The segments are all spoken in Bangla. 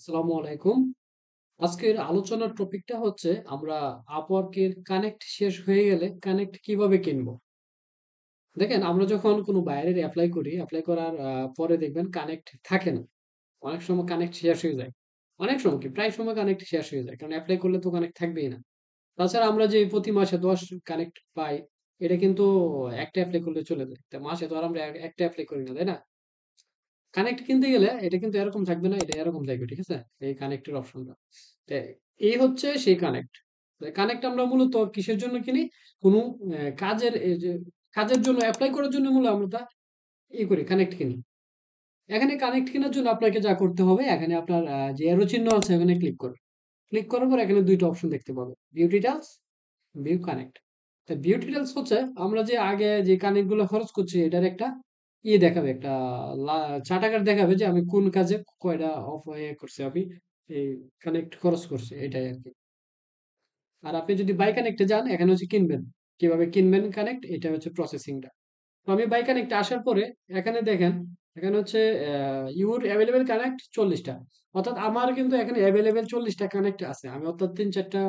আসসালামু আলাইকুম। আজকের আলোচনার টপিকটা হচ্ছে আমরা আপওয়ার্কের কানেক্ট শেষ হয়ে গেলে কানেক্ট কিভাবে কিনবো। দেখেন আমরা যখন কোনো বাইরের অ্যাপ্লাই করি, অ্যাপ্লাই করার পরে দেখবেন কানেক্ট থাকে না। অনেক সময় কানেক্ট শেষ হয়ে যায়। অনেক সময় কি প্রায় সময় কানেক্ট শেষ হয়ে যায়। কারণ অ্যাপ্লাই করলে তো কানেক্ট থাকবেই না। তাছাড়া আমরা যে প্রতি মাসে 10 কানেক্ট পাই, এটা কিন্তু একটা অ্যাপ্লাই করলে চলে যায়। তা মাসে তো আর আমরা একটা অ্যাপ্লাই করি না, তাই না? কানেক্ট কিনতে গেলে এটা কিন্তু এরকম থাকবে না, এটা এরকম থাকবে, ঠিক আছে? এই কানেক্টের অপশনটা। তো এই হচ্ছে সেই কানেক্ট। কানেক্ট আমরা মূলত কিসের জন্য কিনি? কোনো কাজের এই যে কাজের জন্য এপ্লাই করার জন্য মূলত আমরা তা করি, কানেক্ট কিনি। এখানে কানেক্ট কেনার জন্য আপনাকে যা করতে হবে, এখানে আপনার যে এরো চিহ্ন আছে এখানে ক্লিক করুন। ক্লিক করার পর এখানে দুইটা অপশন দেখতে পাবেন, ভিউ ডিটেইলস, ভিউ কানেক্ট। তো ভিউ ডিটেইলস হচ্ছে আমরা যে আগে যে কানেক্ট গুলো খরচ করছি এটার একটা দেখাবে, একটা চার্ট আকার দেখাবে যে আমি কোন কাজে কয়টা অফ করছি, আমি এই কানেক্ট খরচ করছি, এটাই আর কি। আর আপনি যদি বাই কানেক্টে যান, এখানে হচ্ছে কিনবেন, কিভাবে কিনবেন কানেক্ট, এটা হচ্ছে প্রসেসিংটা। তো আমি বাই কানেক্টে আসার পরে এখানে দেখেন, এখানে হচ্ছে ইউর অ্যাভেলেবেল কানেক্ট 40টা। অর্থাৎ আমার কিন্তু এখানে অ্যাভেলেবেল 40টা কানেক্ট আছে, আমি অর্থাৎ 3-4টা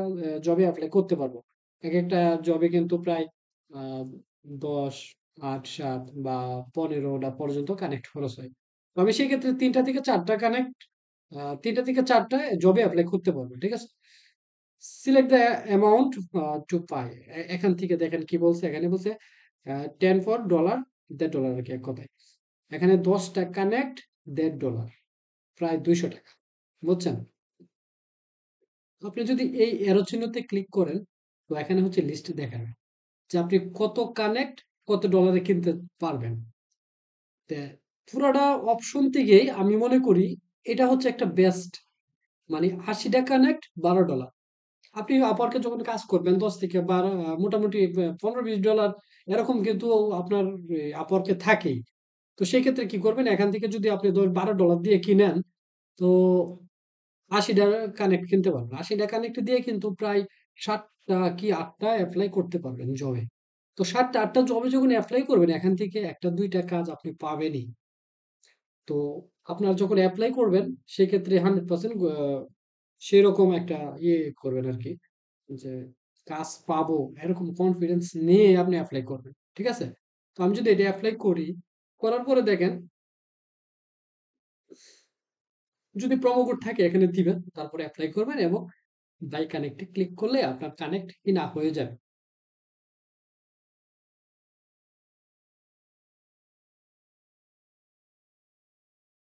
জবে অ্যাপ্লাই করতে পারবো। এক একটা জবে কিন্তু প্রায় 10, 8, 7 বা 15টা পর্যন্ত কানেক্ট খরচ হয়। তো আমি সেই ক্ষেত্রে 3টা থেকে 4টা জবে অ্যাপ্লাই করতে পারবো, ঠিক আছে? সিলেক্ট দ্য অ্যামাউন্ট টু পাই। এখান থেকে দেখেন কি বলছে, এখানে বলছে 10 ফর ডলার, $1.5 আর কি, এক কথায়। এখানে 10টা কানেক্ট, $1.5, প্রায় 200 টাকা। বুঝছেন? আপনি যদি এই এরো চিহ্নতে ক্লিক করেন, তো এখানে হচ্ছে লিস্ট দেখাবে যে আপনি কত কানেক্ট কত ডলারে কিনতে পারবেন। তে পুরোটা অপশন থেকেই আমি মনে করি এটা হচ্ছে একটা বেস্ট, মানে 80টা কানেক্ট, $12। আপনি আপওয়ার্কে যখন কাজ করবেন 10 থেকে 12, মোটামুটি $15-20 এরকম কিন্তু আপনার আপওয়ার্কে থাকেই। তো সেই ক্ষেত্রে কি করবেন, এখান থেকে যদি আপনি $12 দিয়ে কিনেন, তো 80টা কানেক্ট কিনতে পারবেন। 80টা কানেক্ট দিয়ে কিন্তু প্রায় 7টা কি 8টা অ্যাপ্লাই করতে পারবেন জবে। তো 7টা 8টা জবে যখন অ্যাপ্লাই করবেন, এখান থেকে একটা দুইটা কাজ আপনি পাবেনই। তো আপনার যখন অ্যাপ্লাই করবেন, সেক্ষেত্রে 100% সেরকম একটা করবেন আর কি, যে কাজ পাবো এরকম কনফিডেন্স নিয়ে আপনি অ্যাপ্লাই করবেন, ঠিক আছে? তো আমি যদি এটা অ্যাপ্লাই করি, করার পরে দেখেন যদি প্রোমো কোড থাকে এখানে দিবেন, তারপরে অ্যাপ্লাই করবেন এবং বাই কানেক্টে ক্লিক করলে আপনার কানেক্ট কিনা হয়ে যাবে।